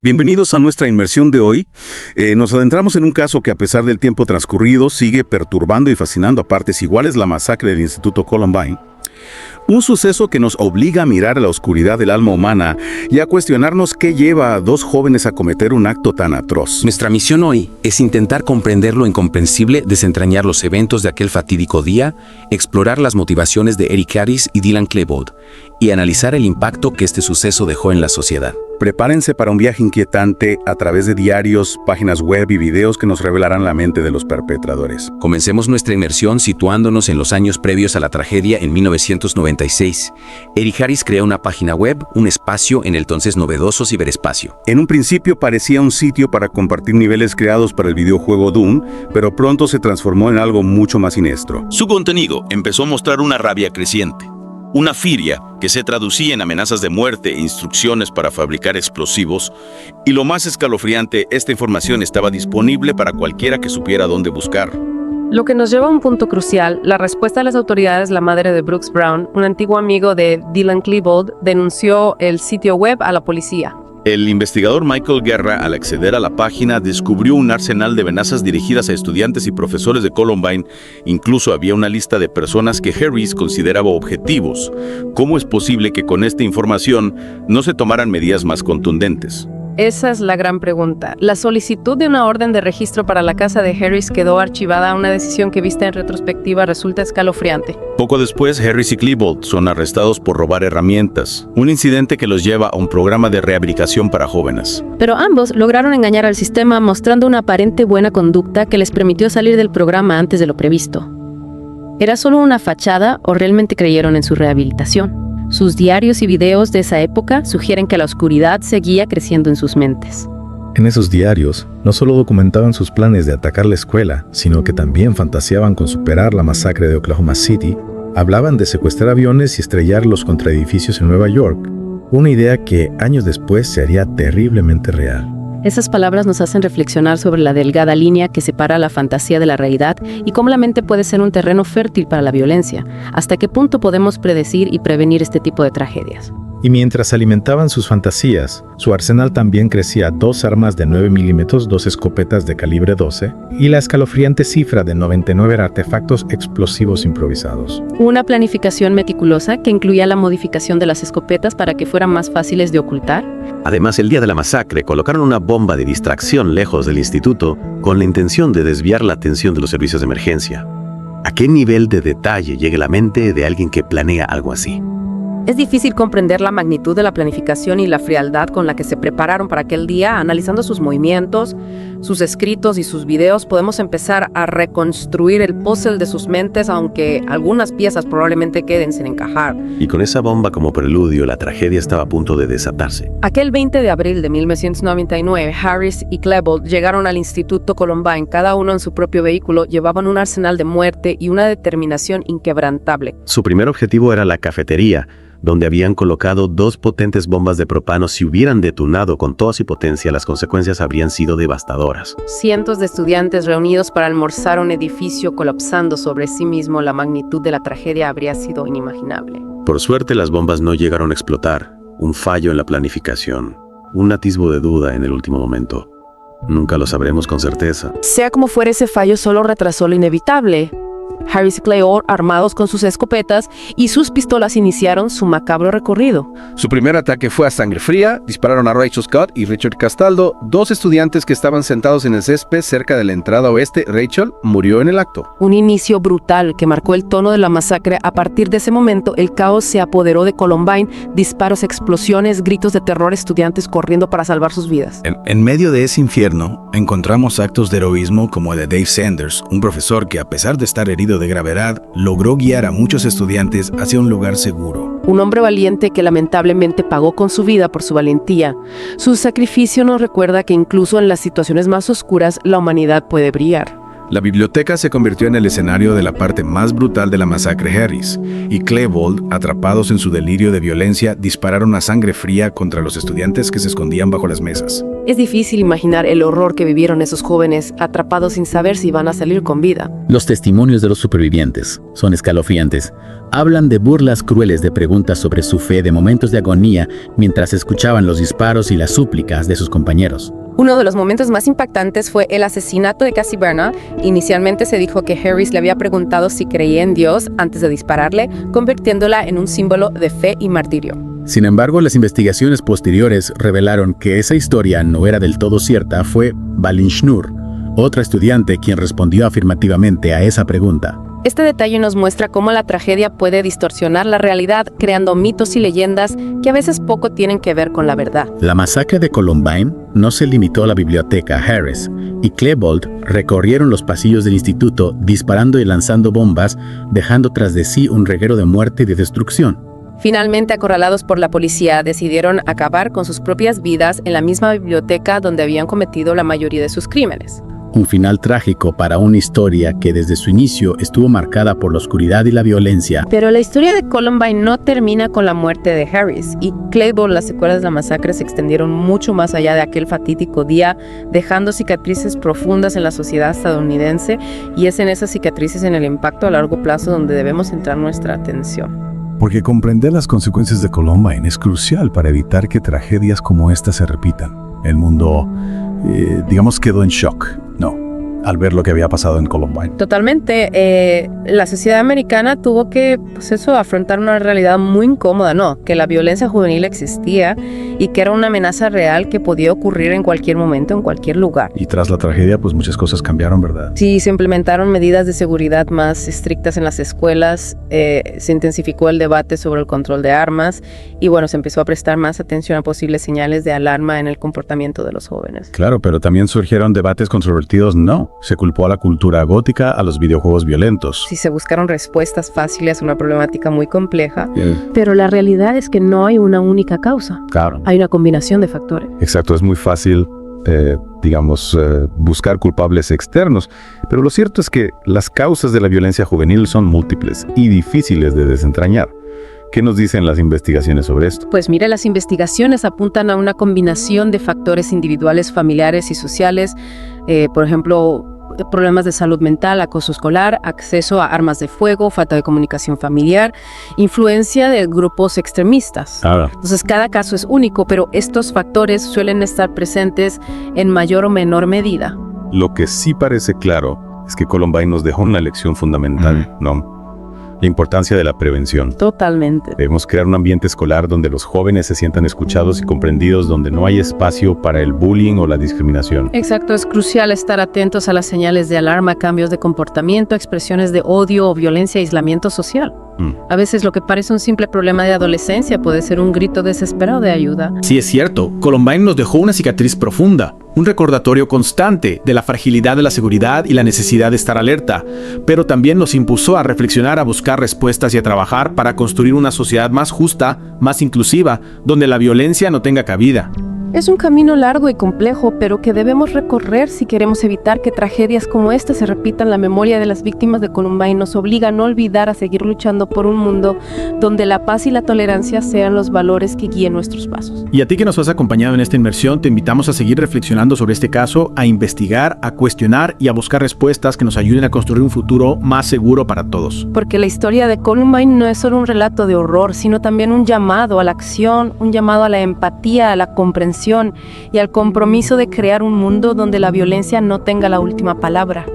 Bienvenidos a nuestra inmersión de hoy. Nos adentramos en un caso que, a pesar del tiempo transcurrido, sigue perturbando y fascinando a partes iguales: la masacre del Instituto Columbine. Un suceso que nos obliga a mirar a la oscuridad del alma humana y a cuestionarnos qué lleva a dos jóvenes a cometer un acto tan atroz. Nuestra misión hoy es intentar comprender lo incomprensible, desentrañar los eventos de aquel fatídico día, explorar las motivaciones de Eric Harris y Dylan Klebold y analizar el impacto que este suceso dejó en la sociedad. Prepárense para un viaje inquietante a través de diarios, páginas web y videos que nos revelarán la mente de los perpetradores. Comencemos nuestra inmersión situándonos en los años previos a la tragedia en 1996. Eric Harris creó una página web, un espacio en el entonces novedoso ciberespacio. En un principio parecía un sitio para compartir niveles creados para el videojuego Doom, pero pronto se transformó en algo mucho más siniestro. Su contenido empezó a mostrar una rabia creciente. Una furia que se traducía en amenazas de muerte e instrucciones para fabricar explosivos, y lo más escalofriante, esta información estaba disponible para cualquiera que supiera dónde buscar. Lo que nos lleva a un punto crucial: la respuesta de las autoridades. La madre de Brooks Brown, un antiguo amigo de Dylan Klebold, denunció el sitio web a la policía. El investigador Michael Guerra, al acceder a la página, descubrió un arsenal de amenazas dirigidas a estudiantes y profesores de Columbine. Incluso había una lista de personas que Harris consideraba objetivos. ¿Cómo es posible que con esta información no se tomaran medidas más contundentes? Esa es la gran pregunta. La solicitud de una orden de registro para la casa de Harris quedó archivada, una decisión que, vista en retrospectiva, resulta escalofriante. Poco después, Harris y Klebold son arrestados por robar herramientas, un incidente que los lleva a un programa de rehabilitación para jóvenes. Pero ambos lograron engañar al sistema mostrando una aparente buena conducta que les permitió salir del programa antes de lo previsto. ¿Era solo una fachada o realmente creyeron en su rehabilitación? Sus diarios y videos de esa época sugieren que la oscuridad seguía creciendo en sus mentes. En esos diarios, no solo documentaban sus planes de atacar la escuela, sino que también fantaseaban con superar la masacre de Oklahoma City. Hablaban de secuestrar aviones y estrellarlos contra edificios en Nueva York, una idea que años después se haría terriblemente real. Esas palabras nos hacen reflexionar sobre la delgada línea que separa la fantasía de la realidad y cómo la mente puede ser un terreno fértil para la violencia. ¿Hasta qué punto podemos predecir y prevenir este tipo de tragedias? Y mientras alimentaban sus fantasías, su arsenal también crecía a 2 armas de 9 milímetros, 2 escopetas de calibre 12 y la escalofriante cifra de 99 artefactos explosivos improvisados. Una planificación meticulosa que incluía la modificación de las escopetas para que fueran más fáciles de ocultar. Además, el día de la masacre colocaron una bomba de distracción lejos del instituto con la intención de desviar la atención de los servicios de emergencia. ¿A qué nivel de detalle llega la mente de alguien que planea algo así? Es difícil comprender la magnitud de la planificación y la frialdad con la que se prepararon para aquel día. Analizando sus movimientos, sus escritos y sus videos, podemos empezar a reconstruir el puzzle de sus mentes, aunque algunas piezas probablemente queden sin encajar. Y con esa bomba como preludio, la tragedia estaba a punto de desatarse. Aquel 20 de abril de 1999, Harris y Klebold llegaron al Instituto Columbine. Cada uno en su propio vehículo llevaban un arsenal de muerte y una determinación inquebrantable. Su primer objetivo era la cafetería, donde habían colocado 2 potentes bombas de propano. Si hubieran detonado con toda su potencia, las consecuencias habrían sido devastadoras. Cientos de estudiantes reunidos para almorzar, un edificio colapsando sobre sí mismo. La magnitud de la tragedia habría sido inimaginable. Por suerte, las bombas no llegaron a explotar. Un fallo en la planificación, un atisbo de duda en el último momento. Nunca lo sabremos con certeza. Sea como fuera, ese fallo solo retrasó lo inevitable. Harris y Klebold, armados con sus escopetas y sus pistolas, iniciaron su macabro recorrido. Su primer ataque fue a sangre fría. Dispararon a Rachel Scott y Richard Castaldo, 2 estudiantes que estaban sentados en el césped cerca de la entrada oeste. Rachel murió en el acto. Un inicio brutal que marcó el tono de la masacre. A partir de ese momento, el caos se apoderó de Columbine. Disparos, explosiones, gritos de terror, estudiantes corriendo para salvar sus vidas. En medio de ese infierno, encontramos actos de heroísmo como el de Dave Sanders, un profesor que, a pesar de estar herido de gravedad, logró guiar a muchos estudiantes hacia un lugar seguro. Un hombre valiente que lamentablemente pagó con su vida por su valentía. Su sacrificio nos recuerda que incluso en las situaciones más oscuras, la humanidad puede brillar. La biblioteca se convirtió en el escenario de la parte más brutal de la masacre Harris, y Klebold, atrapados en su delirio de violencia, dispararon a sangre fría contra los estudiantes que se escondían bajo las mesas. Es difícil imaginar el horror que vivieron esos jóvenes, atrapados sin saber si van a salir con vida. Los testimonios de los supervivientes son escalofriantes. Hablan de burlas crueles, de preguntas sobre su fe, de momentos de agonía mientras escuchaban los disparos y las súplicas de sus compañeros. Uno de los momentos más impactantes fue el asesinato de Cassie Bernard. Inicialmente se dijo que Harris le había preguntado si creía en Dios antes de dispararle, convirtiéndola en un símbolo de fe y martirio. Sin embargo, las investigaciones posteriores revelaron que esa historia no era del todo cierta. Fue Balin Schnur, otra estudiante, quien respondió afirmativamente a esa pregunta. Este detalle nos muestra cómo la tragedia puede distorsionar la realidad, creando mitos y leyendas que a veces poco tienen que ver con la verdad. La masacre de Columbine no se limitó a la biblioteca. Harris y Klebold recorrieron los pasillos del instituto disparando y lanzando bombas, dejando tras de sí un reguero de muerte y de destrucción. Finalmente, acorralados por la policía, decidieron acabar con sus propias vidas en la misma biblioteca donde habían cometido la mayoría de sus crímenes. Un final trágico para una historia que desde su inicio estuvo marcada por la oscuridad y la violencia. Pero la historia de Columbine no termina con la muerte de Harris y Claiborne. Las secuelas de la masacre se extendieron mucho más allá de aquel fatídico día, dejando cicatrices profundas en la sociedad estadounidense, y es en esas cicatrices, en el impacto a largo plazo, donde debemos centrar nuestra atención. Porque comprender las consecuencias de Columbine es crucial para evitar que tragedias como esta se repitan. El mundo, quedó en shock, al ver lo que había pasado en Columbine. Totalmente. La sociedad americana tuvo que, afrontar una realidad muy incómoda, que la violencia juvenil existía y que era una amenaza real que podía ocurrir en cualquier momento, en cualquier lugar. Y tras la tragedia, muchas cosas cambiaron, ¿verdad? Sí, se implementaron medidas de seguridad más estrictas en las escuelas, se intensificó el debate sobre el control de armas y se empezó a prestar más atención a posibles señales de alarma en el comportamiento de los jóvenes. Claro, pero también surgieron debates controvertidos, Se culpó a la cultura gótica, a los videojuegos violentos. Sí, se buscaron respuestas fáciles a una problemática muy compleja. Pero la realidad es que no hay una única causa. Claro. Hay una combinación de factores. Exacto, es muy fácil, buscar culpables externos. Pero lo cierto es que las causas de la violencia juvenil son múltiples y difíciles de desentrañar. ¿Qué nos dicen las investigaciones sobre esto? Pues mire, las investigaciones apuntan a una combinación de factores individuales, familiares y sociales, por ejemplo, problemas de salud mental, acoso escolar, acceso a armas de fuego, falta de comunicación familiar, influencia de grupos extremistas. Entonces, cada caso es único, pero estos factores suelen estar presentes en mayor o menor medida. Lo que sí parece claro es que Columbine nos dejó una lección fundamental, La importancia de la prevención. Totalmente. Debemos crear un ambiente escolar donde los jóvenes se sientan escuchados y comprendidos, donde no hay espacio para el bullying o la discriminación. Exacto, es crucial estar atentos a las señales de alarma, cambios de comportamiento, expresiones de odio o violencia, aislamiento social. A veces lo que parece un simple problema de adolescencia puede ser un grito desesperado de ayuda. Sí, es cierto. Columbine nos dejó una cicatriz profunda, un recordatorio constante de la fragilidad de la seguridad y la necesidad de estar alerta, pero también nos impulsó a reflexionar, a buscar respuestas y a trabajar para construir una sociedad más justa, más inclusiva, donde la violencia no tenga cabida. Es un camino largo y complejo, pero que debemos recorrer si queremos evitar que tragedias como esta se repitan. La memoria de las víctimas de Columbine nos obliga a no olvidar, a seguir luchando por un mundo donde la paz y la tolerancia sean los valores que guíen nuestros pasos. Y a ti que nos has acompañado en esta inmersión, te invitamos a seguir reflexionando sobre este caso, a investigar, a cuestionar y a buscar respuestas que nos ayuden a construir un futuro más seguro para todos. Porque la historia de Columbine no es solo un relato de horror, sino también un llamado a la acción, un llamado a la empatía, a la comprensión y al compromiso de crear un mundo donde la violencia no tenga la última palabra.